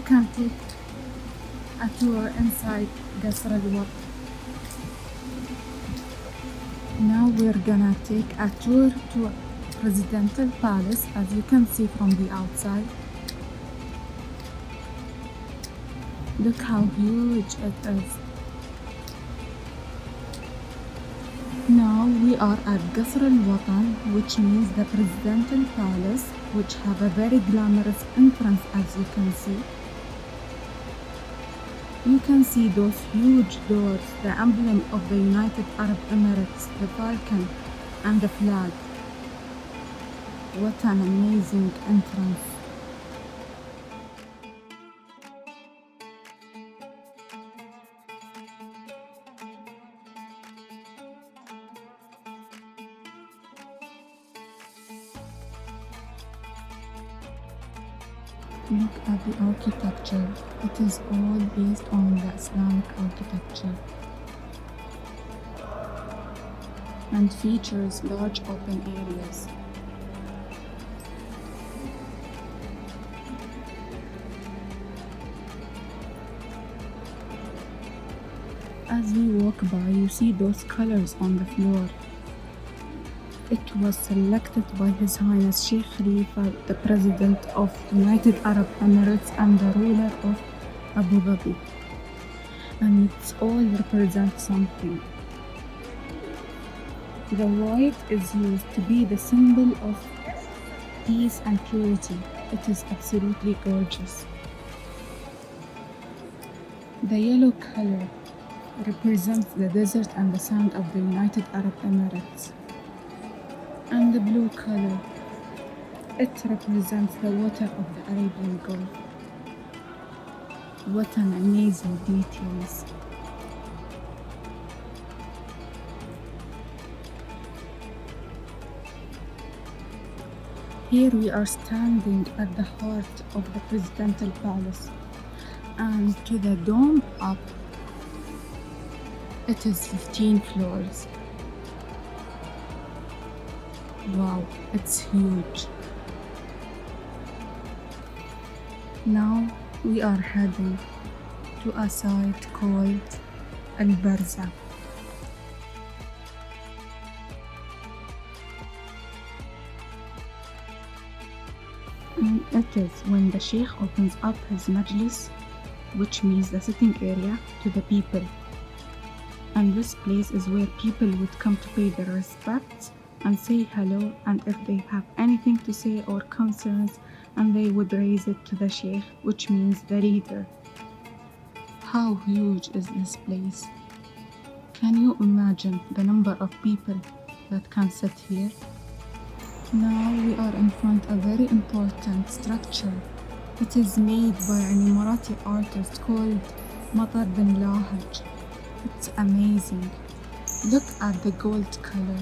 can take a tour inside Qasr al-Waqt. Now we're gonna take a tour to Presidential Palace, as you can see from the outside. Look how huge it is. Now we are at Qasr al-Watan, which means the Presidential Palace, which have a very glamorous entrance, as you can see. You can see those huge doors, the emblem of the United Arab Emirates, the falcon and the flag. What an amazing entrance. Look at the architecture. It is all based on the Islamic architecture and features large open areas. As we walk by, you see those colors on the floor. It was selected by His Highness Sheikh Khalifa, the President of United Arab Emirates and the ruler of Abu Dhabi. And it's all represent something. The white is used to be the symbol of peace and purity. It is absolutely gorgeous. The yellow color represents the desert and the sand of the United Arab Emirates. And the blue color, it represents the water of the Arabian Gulf. What an amazing details. Here we are standing at the heart of the Presidential Palace, and to the dome up, it is 15 floors. Wow, it's huge. Now we are heading to a site called Al-Barza. And it is when the Sheikh opens up his majlis, which means the sitting area, to the people. And this place is where people would come to pay their respects and say hello, and if they have anything to say or concerns, and they would raise it to the Sheikh, which means the leader. How huge is this place? Can you imagine the number of people that can sit here? Now we are in front of a very important structure. It is made by an Emirati artist called Matar bin Lahaj. It's amazing. Look at the gold color.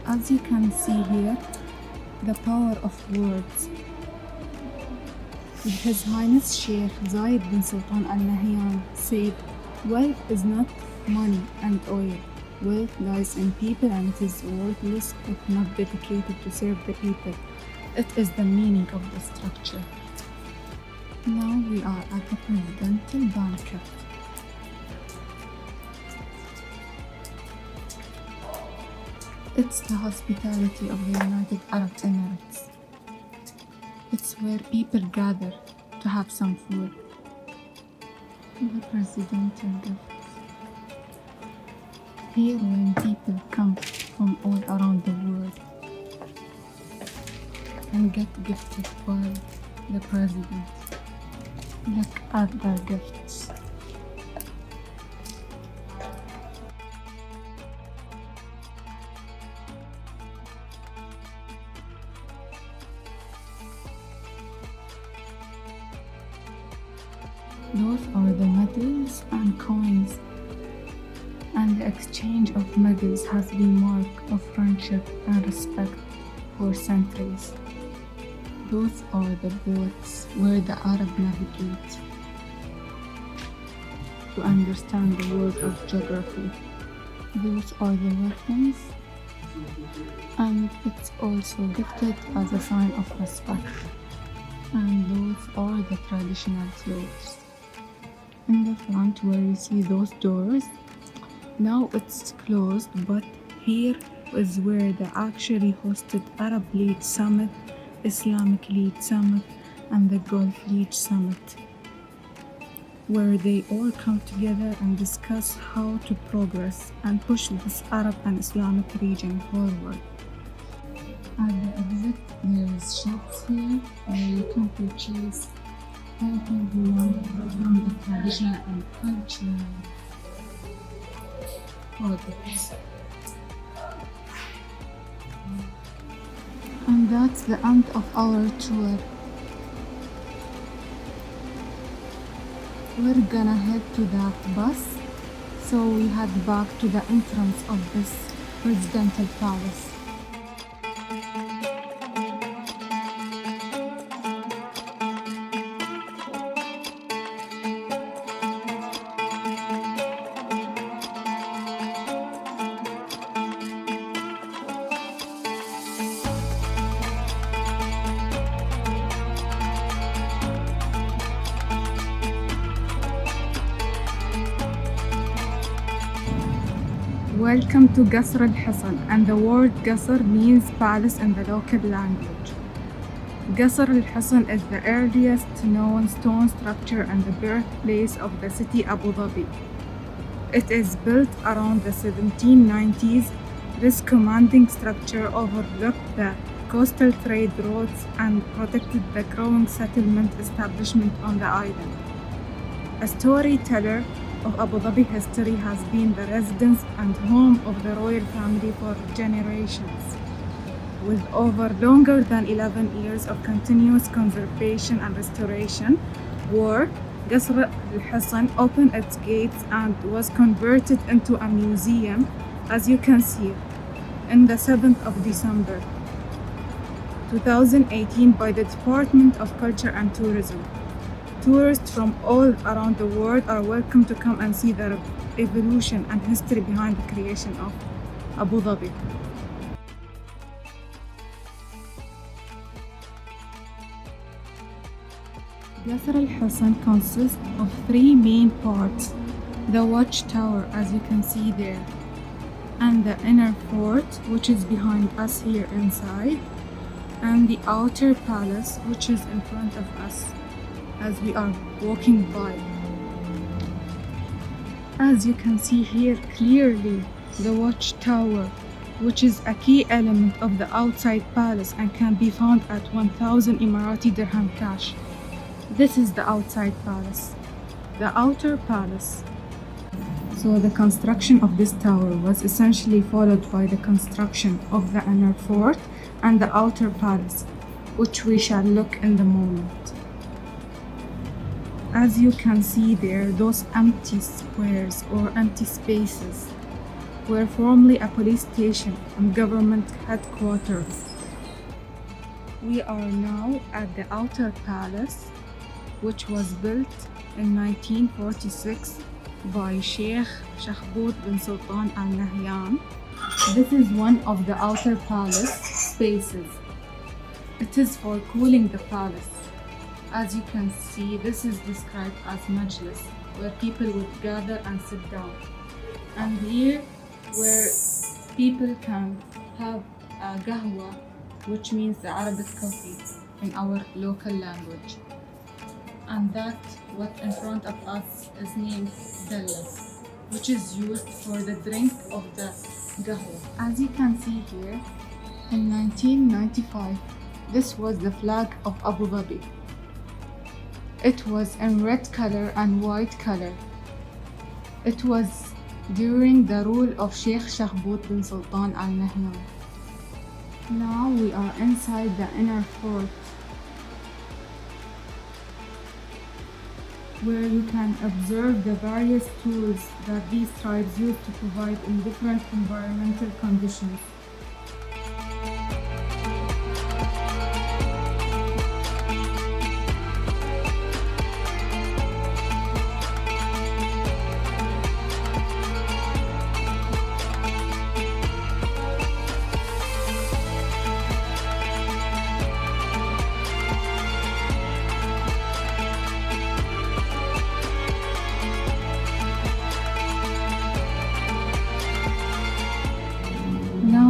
As you can see here, the power of words. His Highness Sheikh Zayed bin Sultan Al Nahyan said, "Wealth is not money and oil. Wealth lies in people, and it is worthless if not dedicated to serve the people." It is the meaning of the structure. Now we are at the Presidential Banquet. It's the hospitality of the United Arab Emirates. It's where people gather to have some food. The presidential gifts. Here when people come from all around the world and get gifted by the president. Look at their gifts. Those are the medals and coins, and the exchange of medals has been mark of friendship and respect for centuries. Those are the boats where the Arab navigate to understand the world of geography. Those are the weapons and it's also gifted as a sign of respect. And those are the traditional clothes. In the front where you see those doors, now it's closed, but here is where they actually hosted Arab League Summit, Islamic League Summit, and the Gulf League Summit, where they all come together and discuss how to progress and push this Arab and Islamic region forward. At the exit, there is shops here where you can purchase anything you want from the traditional and cultural products. And that's the end of our tour. We're gonna head to that bus, so we head back to the entrance of this presidential palace. Welcome to Qasr al-Hisan, and the word Qasr means palace in the local language. Qasr al-Hisan is the earliest known stone structure and the birthplace of the city Abu Dhabi. It is built around the 1790s. This commanding structure overlooked the coastal trade routes and protected the growing settlement establishment on the island. A storyteller of Abu Dhabi history has been the residence and home of the royal family for generations. With over longer than 11 years of continuous conservation and restoration work, Qasr al-Hisan opened its gates and was converted into a museum, as you can see, in the 7th of December 2018 by the Department of Culture and Tourism. Tourists from all around the world are welcome to come and see the evolution and history behind the creation of Abu Dhabi. Qasr al-Hisan consists of three main parts: the watchtower, as you can see there, and the inner fort, which is behind us here inside, and the outer palace, which is in front of us as we are walking by. As you can see here clearly, the watchtower, which is a key element of the outside palace and can be found at 1,000 Emirati dirham cash. This is the outside palace. The outer palace. So the construction of this tower was essentially followed by the construction of the inner fort and the outer palace, which we shall look in the moment. As you can see there, those empty squares or empty spaces were formerly a police station and government headquarters. We are now at the outer palace, which was built in 1946 by Sheikh Shakhbout bin Sultan Al Nahyan. This is one of the outer palace spaces. It is for cooling the palace. As you can see, this is described as majlis, where people would gather and sit down. And here, where people can have a qahwa, which means the Arabic coffee in our local language. And that, what in front of us is named dalla, which is used for the drink of the qahwa. As you can see here, in 1995, this was the flag of Abu Dhabi. It was in red color and white color. It was during the rule of Sheikh Shakhbout bin Sultan Al Nahyan. Now we are inside the inner fort, where you can observe the various tools that these tribes used to provide in different environmental conditions.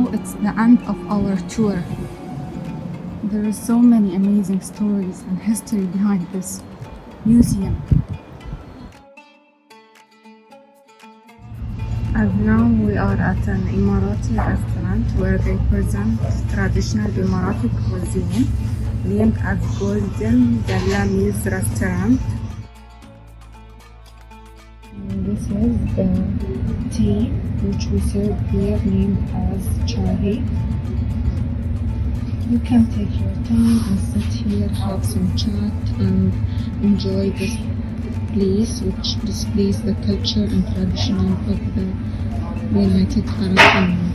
Now it's the end of our tour. There are so many amazing stories and history behind this museum. And now we are at an Emirati restaurant where they present traditional Emirati cuisine named as Golden Galamese Restaurant. And this is the tea which we serve here named as chahi. You can take your time and sit here, have some chat and enjoy this place which displays the culture and tradition of the United Arab Emirates.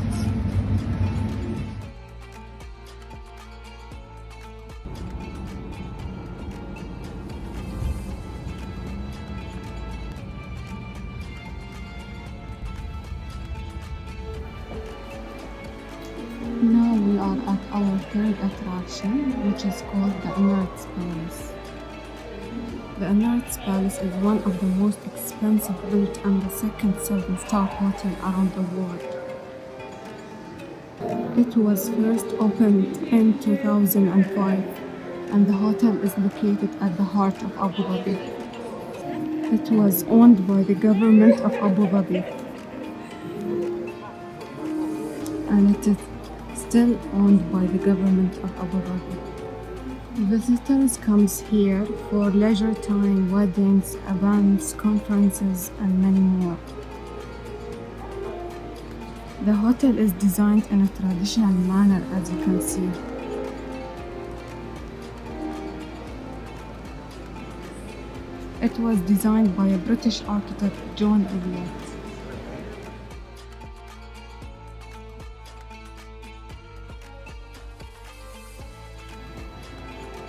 Now we are at our third attraction, which is called the Emirates Palace. The Emirates Palace is one of the most expensive built and the second 7-star hotel around the world. It was first opened in 2005 and the hotel is located at the heart of Abu Dhabi. It was owned by the government of Abu Dhabi and it is still owned by the government of Abu Dhabi. Visitors comes here for leisure time, weddings, events, conferences, and many more. The hotel is designed in a traditional manner, as you can see. It was designed by a British architect, John Elliott.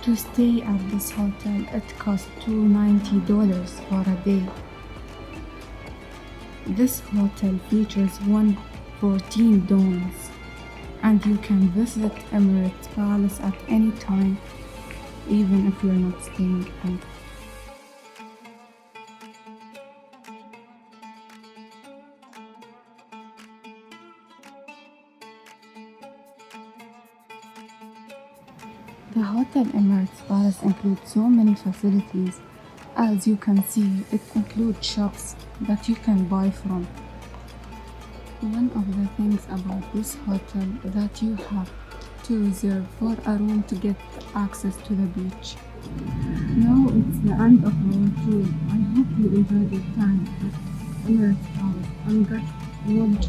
To stay at this hotel, it costs $290 for a day. This hotel features 114 domes, and you can visit Emirates Palace at any time, even if you're not staying in. The Hotel Emirates Palace includes so many facilities. As you can see, it includes shops that you can buy from. One of the things about this hotel is that you have to reserve for a room to get access to the beach. Now it's the end of our tour. I hope you enjoyed your time at Emirates Palace and got knowledge